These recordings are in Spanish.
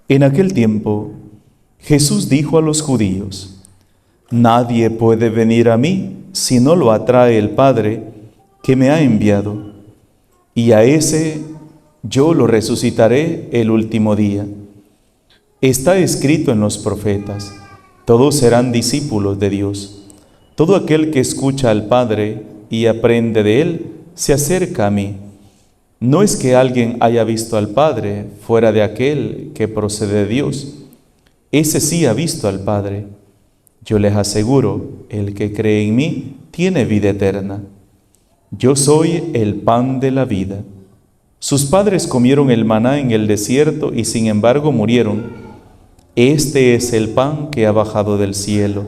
En aquel tiempo, Jesús dijo a los judíos: Nadie puede venir a mí si no lo atrae el Padre que me ha enviado, y a ese yo lo resucitaré el último día. Está escrito en los profetas: todos serán discípulos de Dios. Todo aquel que escucha al Padre y aprende de Él, se acerca a mí. No es que alguien haya visto al Padre fuera de aquel que procede de Dios. Ese sí ha visto al Padre. Yo les aseguro, el que cree en mí tiene vida eterna. Yo soy el pan de la vida. Sus padres comieron el maná en el desierto y sin embargo murieron. Este es el pan que ha bajado del cielo,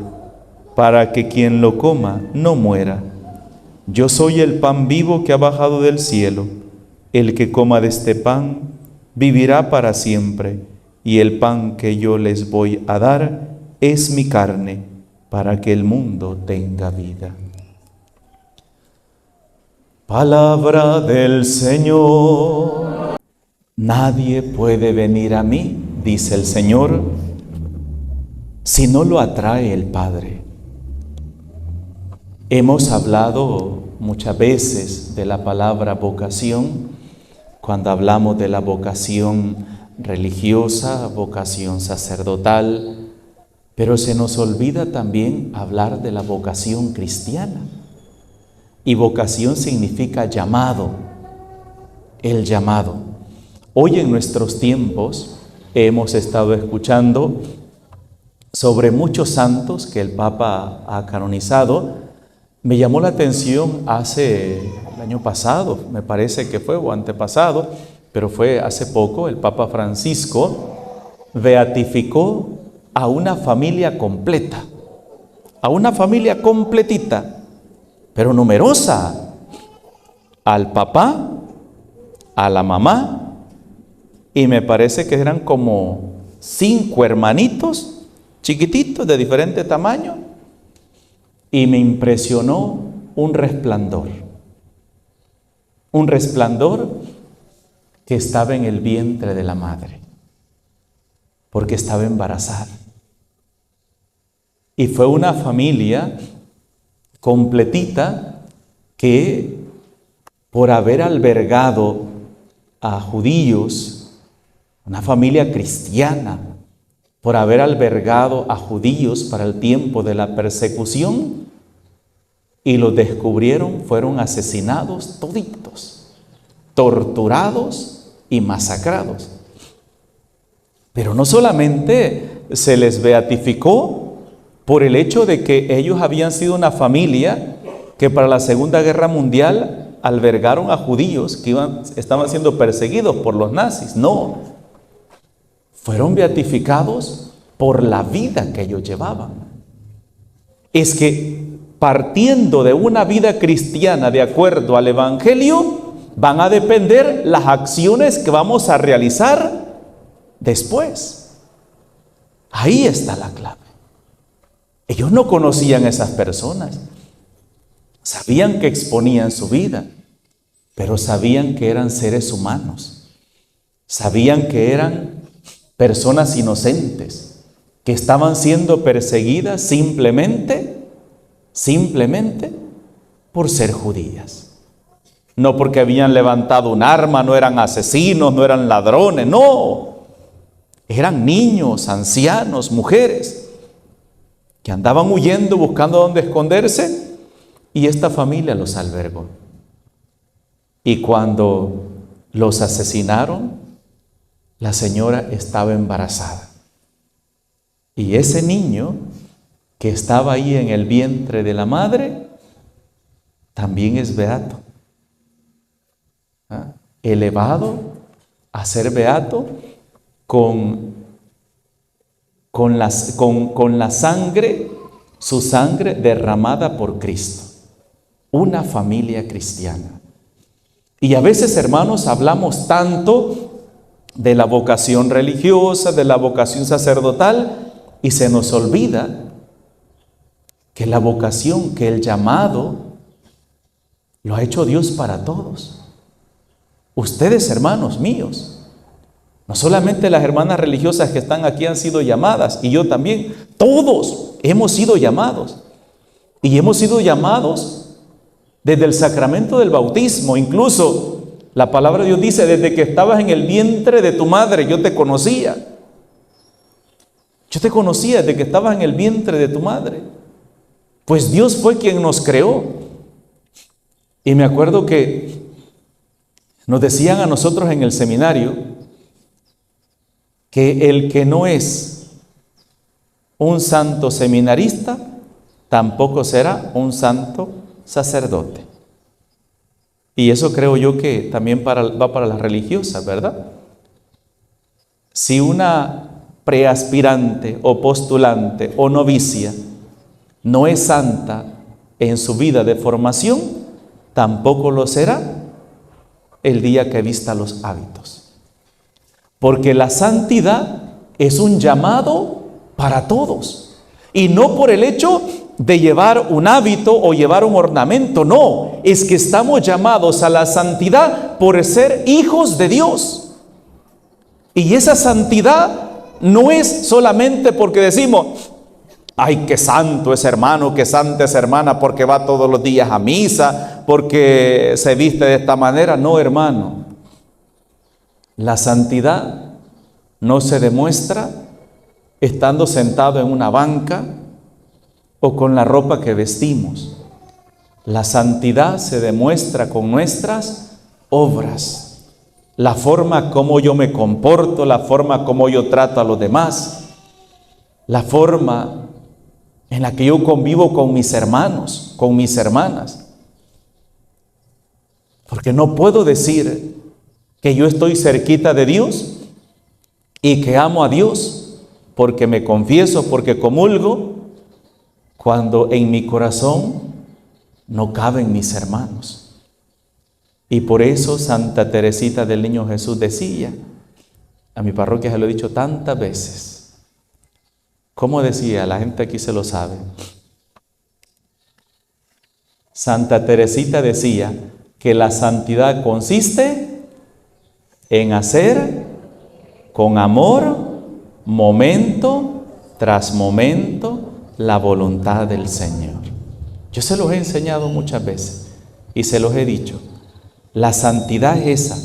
para que quien lo coma no muera. Yo soy el pan vivo que ha bajado del cielo. El que coma de este pan vivirá para siempre, y el pan que yo les voy a dar es mi carne, para que el mundo tenga vida. Palabra del Señor. Nadie puede venir a mí, dice el Señor, si no lo atrae el Padre. Hemos hablado muchas veces de la palabra vocación, cuando hablamos de la vocación religiosa, vocación sacerdotal, pero se nos olvida también hablar de la vocación cristiana. Y vocación significa llamado, el llamado. Hoy en nuestros tiempos hemos estado escuchando sobre muchos santos que el Papa ha canonizado. Me llamó la atención el año pasado, me parece que fue, o antepasado, pero fue hace poco, el Papa Francisco beatificó a una familia completa, a una familia completita, pero numerosa, al papá, a la mamá, y me parece que eran como 5 hermanitos, chiquititos, de diferente tamaño, y me impresionó un resplandor que estaba en el vientre de la madre, porque estaba embarazada. Y fue una familia completita que, por haber albergado a judíos, una familia cristiana, por haber albergado a judíos para el tiempo de la persecución, y los descubrieron, fueron asesinados toditos, torturados y masacrados. Pero no solamente se les beatificó por el hecho de que ellos habían sido una familia que para la Segunda Guerra Mundial albergaron a judíos que estaban siendo perseguidos por los nazis. No, fueron beatificados por la vida que ellos llevaban. Es que partiendo de una vida cristiana de acuerdo al Evangelio, van a depender las acciones que vamos a realizar después. Ahí está la clave. Ellos no conocían a esas personas, sabían que exponían su vida, pero sabían que eran seres humanos, sabían que eran personas inocentes, que estaban siendo perseguidas simplemente por ser judías. No porque habían levantado un arma, no eran asesinos, no eran ladrones, no. Eran niños, ancianos, mujeres, que andaban huyendo, buscando dónde esconderse, y esta familia los albergó. Y cuando los asesinaron, la señora estaba embarazada. Y ese niño que estaba ahí en el vientre de la madre, también es beato. Elevado a ser beato con la sangre, su sangre derramada por Cristo. Una familia cristiana. Y a veces, hermanos, hablamos tanto de la vocación religiosa, de la vocación sacerdotal, y se nos olvida que la vocación, que el llamado, lo ha hecho Dios para todos. Ustedes, hermanos míos, No solamente las hermanas religiosas que están aquí han sido llamadas, y yo también. Todos hemos sido llamados. Y hemos sido llamados desde el sacramento del bautismo. Incluso la palabra de Dios dice, desde que estabas en el vientre de tu madre, yo te conocía. Yo te conocía desde que estabas en el vientre de tu madre. Pues Dios fue quien nos creó. Y me acuerdo que nos decían a nosotros en el seminario que el que no es un santo seminarista, tampoco será un santo sacerdote. Y eso creo yo que también va para las religiosas, ¿verdad? Si una preaspirante o postulante o novicia no es santa en su vida de formación, tampoco lo será el día que vista los hábitos. Porque la santidad es un llamado para todos. Y no por el hecho de llevar un hábito o llevar un ornamento, no. Es que estamos llamados a la santidad por ser hijos de Dios. Y esa santidad no es solamente porque decimos, ay, qué santo es hermano, qué santa es hermana, porque va todos los días a misa, porque se viste de esta manera. No, hermano. La santidad no se demuestra estando sentado en una banca o con la ropa que vestimos. La santidad se demuestra con nuestras obras. La forma como yo me comporto, la forma como yo trato a los demás, la forma en la que yo convivo con mis hermanos, con mis hermanas. Porque no puedo decir que yo estoy cerquita de Dios y que amo a Dios porque me confieso, porque comulgo, cuando en mi corazón no caben mis hermanos. Y por eso Santa Teresita del Niño Jesús decía, a mi parroquia se lo he dicho tantas veces, ¿cómo decía? La gente aquí se lo sabe. Santa Teresita decía que la santidad consiste en hacer con amor, momento tras momento, la voluntad del Señor. Yo se los he enseñado muchas veces y se los he dicho. La santidad es esa,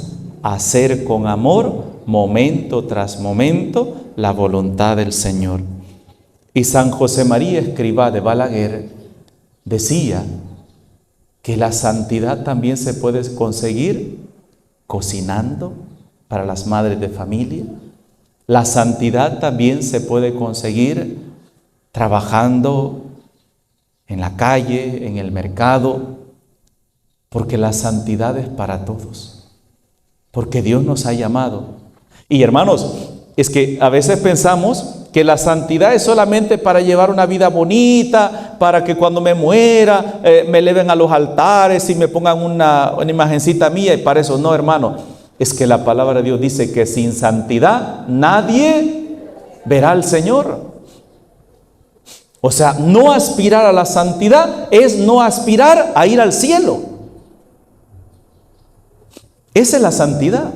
hacer con amor, momento tras momento, la voluntad del Señor. Y San José María Escrivá de Balaguer decía que la santidad también se puede conseguir cocinando para las madres de familia. La santidad también se puede conseguir trabajando en la calle, en el mercado, porque la santidad es para todos, porque Dios nos ha llamado. Y hermanos, es que a veces pensamos que la santidad es solamente para llevar una vida bonita, para que cuando me muera me eleven a los altares y me pongan una imagencita mía, y para eso no, hermano. Es que la palabra de Dios dice que sin santidad nadie verá al Señor. O sea, no aspirar a la santidad es no aspirar a ir al cielo. Esa es la santidad.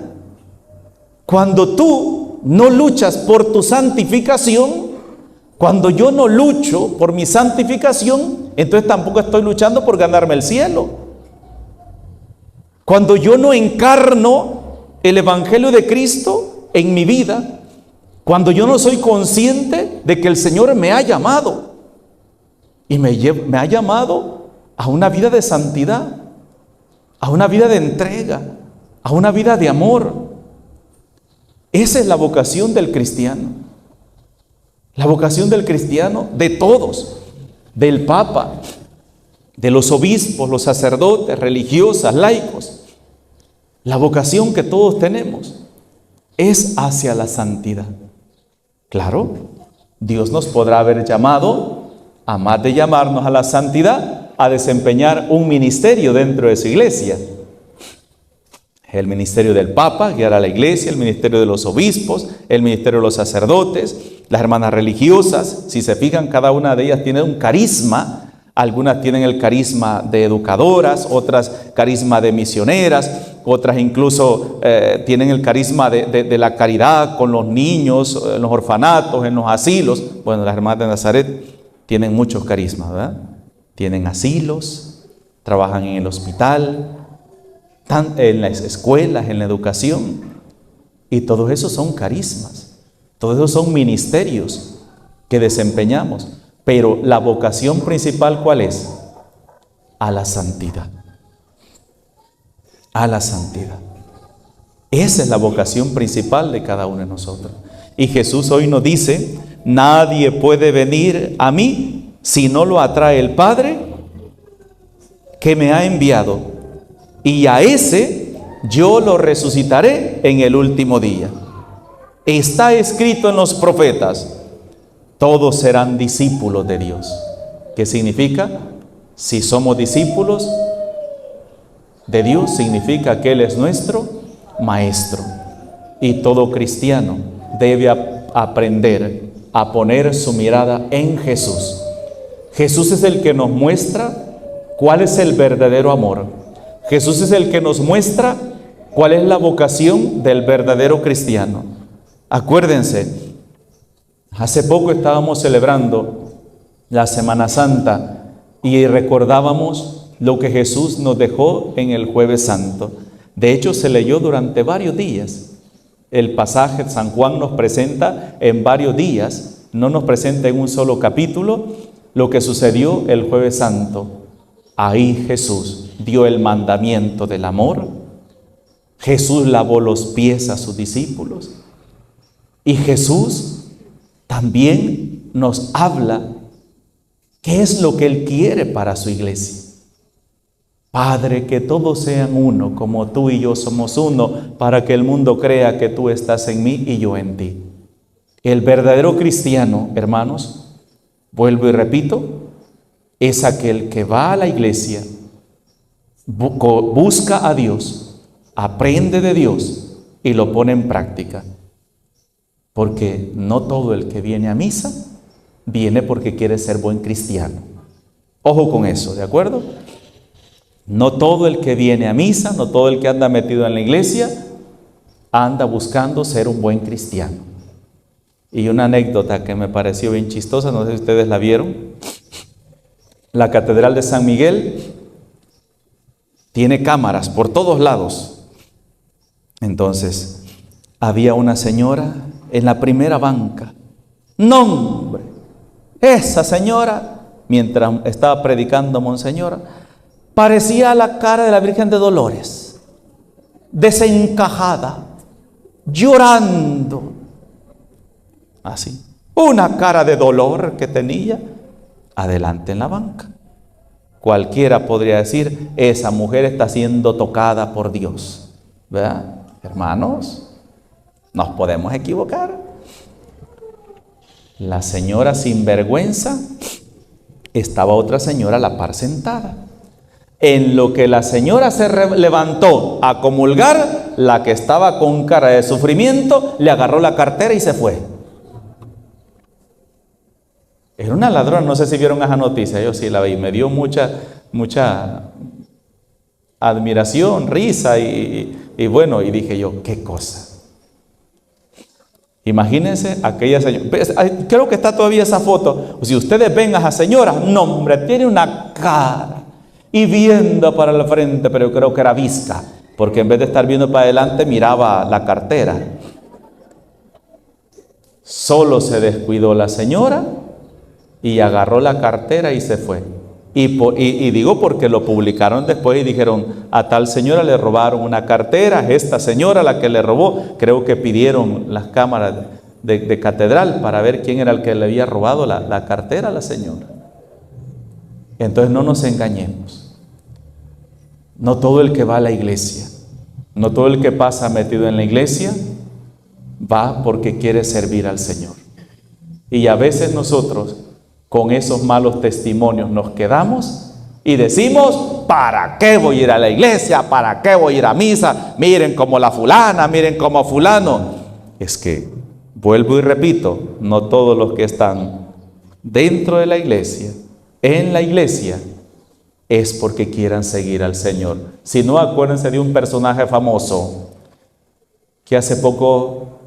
Cuando tú no luchas por tu santificación, cuando yo no lucho por mi santificación, entonces tampoco estoy luchando por ganarme el cielo. Cuando yo no encarno el Evangelio de Cristo en mi vida, cuando yo no soy consciente de que el Señor me ha llamado y me ha llamado a una vida de santidad, a una vida de entrega, a una vida de amor. Esa es la vocación del cristiano. La vocación del cristiano, de todos, del Papa, de los obispos, los sacerdotes, religiosas, laicos. La vocación que todos tenemos es hacia la santidad. Claro, Dios nos podrá haber llamado, a más de llamarnos a la santidad, a desempeñar un ministerio dentro de su iglesia. El ministerio del Papa, guiar a la iglesia, el ministerio de los obispos, el ministerio de los sacerdotes, las hermanas religiosas. Si se fijan, cada una de ellas tiene un carisma Algunas tienen el carisma de educadoras, otras carisma de misioneras, otras incluso tienen el carisma de la caridad con los niños, en los orfanatos, en los asilos. Bueno, las hermanas de Nazaret tienen muchos carismas, ¿verdad? Tienen asilos, trabajan en el hospital, en las escuelas, en la educación. Y todos esos son carismas, todos esos son ministerios que desempeñamos. Pero la vocación principal, ¿cuál es? A la santidad. A la santidad. Esa es la vocación principal de cada uno de nosotros. Y Jesús hoy nos dice, nadie puede venir a mí si no lo atrae el Padre que me ha enviado. Y a ese yo lo resucitaré en el último día. Está escrito en los profetas, todos serán discípulos de Dios. ¿Qué significa? Si somos discípulos de Dios, significa que Él es nuestro maestro. Y todo cristiano debe aprender a poner su mirada en Jesús. Jesús es el que nos muestra cuál es el verdadero amor. Jesús es el que nos muestra cuál es la vocación del verdadero cristiano. Acuérdense, hace poco estábamos celebrando la Semana Santa y recordábamos lo que Jesús nos dejó en el Jueves Santo. De hecho, se leyó durante varios días. El pasaje de San Juan nos presenta en varios días, no nos presenta en un solo capítulo lo que sucedió el Jueves Santo. Ahí Jesús dio el mandamiento del amor. Jesús lavó los pies a sus discípulos. Y Jesús también nos habla qué es lo que Él quiere para su iglesia. Padre, que todos sean uno, como tú y yo somos uno, para que el mundo crea que tú estás en mí y yo en ti. El verdadero cristiano, hermanos, vuelvo y repito, es aquel que va a la iglesia, busca a Dios, aprende de Dios y lo pone en práctica. Porque no todo el que viene a misa viene porque quiere ser buen cristiano. Ojo con eso, ¿de acuerdo? No todo el que viene a misa, no todo el que anda metido en la iglesia, anda buscando ser un buen cristiano. Y una anécdota que me pareció bien chistosa, no sé si ustedes la vieron. La Catedral de San Miguel tiene cámaras por todos lados. Entonces, había una señora en la primera banca. ¡No, hombre! Esa señora, mientras estaba predicando Monseñor, parecía la cara de la Virgen de Dolores, desencajada, llorando. Así, una cara de dolor que tenía adelante en la banca. Cualquiera podría decir, esa mujer está siendo tocada por Dios. ¿Verdad? Hermanos, nos podemos equivocar. La señora sin vergüenza, estaba otra señora a la par sentada. En lo que la señora se levantó a comulgar, la que estaba con cara de sufrimiento le agarró la cartera y se fue. Era una ladrona, no sé si vieron esa noticia, yo sí la vi, me dio mucha admiración, risa y bueno, y dije yo, qué cosa. Imagínense aquella señora, creo que está todavía esa foto. Si ustedes ven a esa señora, no hombre, tiene una cara y viendo para la frente, pero yo creo que era visca, porque en vez de estar viendo para adelante miraba la cartera. Solo se descuidó la señora y agarró la cartera y se fue. Y digo porque lo publicaron después y dijeron, a tal señora le robaron una cartera, esta señora la que le robó. Creo que pidieron las cámaras de catedral para ver quién era el que le había robado la cartera a la señora. Entonces no nos engañemos. No todo el que va a la iglesia, no todo el que pasa metido en la iglesia, va porque quiere servir al Señor. Y a veces nosotros con esos malos testimonios nos quedamos y decimos, ¿para qué voy a ir a la iglesia? ¿Para qué voy a ir a misa? Miren como la fulana, miren como fulano. Es que, vuelvo y repito, no todos los que están dentro de la iglesia en la iglesia, es porque quieran seguir al Señor. Si no, acuérdense de un personaje famoso que hace poco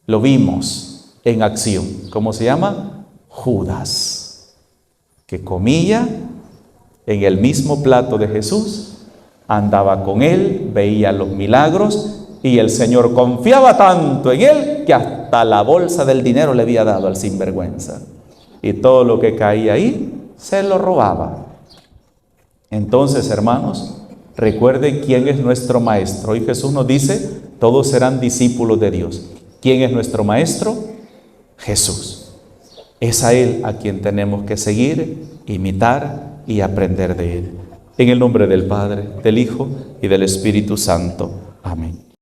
lo vimos en acción. ¿Cómo se llama? Judas, que comía en el mismo plato de Jesús, andaba con él, veía los milagros, y el Señor confiaba tanto en él que hasta la bolsa del dinero le había dado al sinvergüenza. Y todo lo que caía ahí, se lo robaba. Entonces, hermanos, recuerden quién es nuestro Maestro. Hoy Jesús nos dice, todos serán discípulos de Dios. ¿Quién es nuestro Maestro? Jesús. Es a Él a quien tenemos que seguir, imitar y aprender de Él. En el nombre del Padre, del Hijo y del Espíritu Santo. Amén.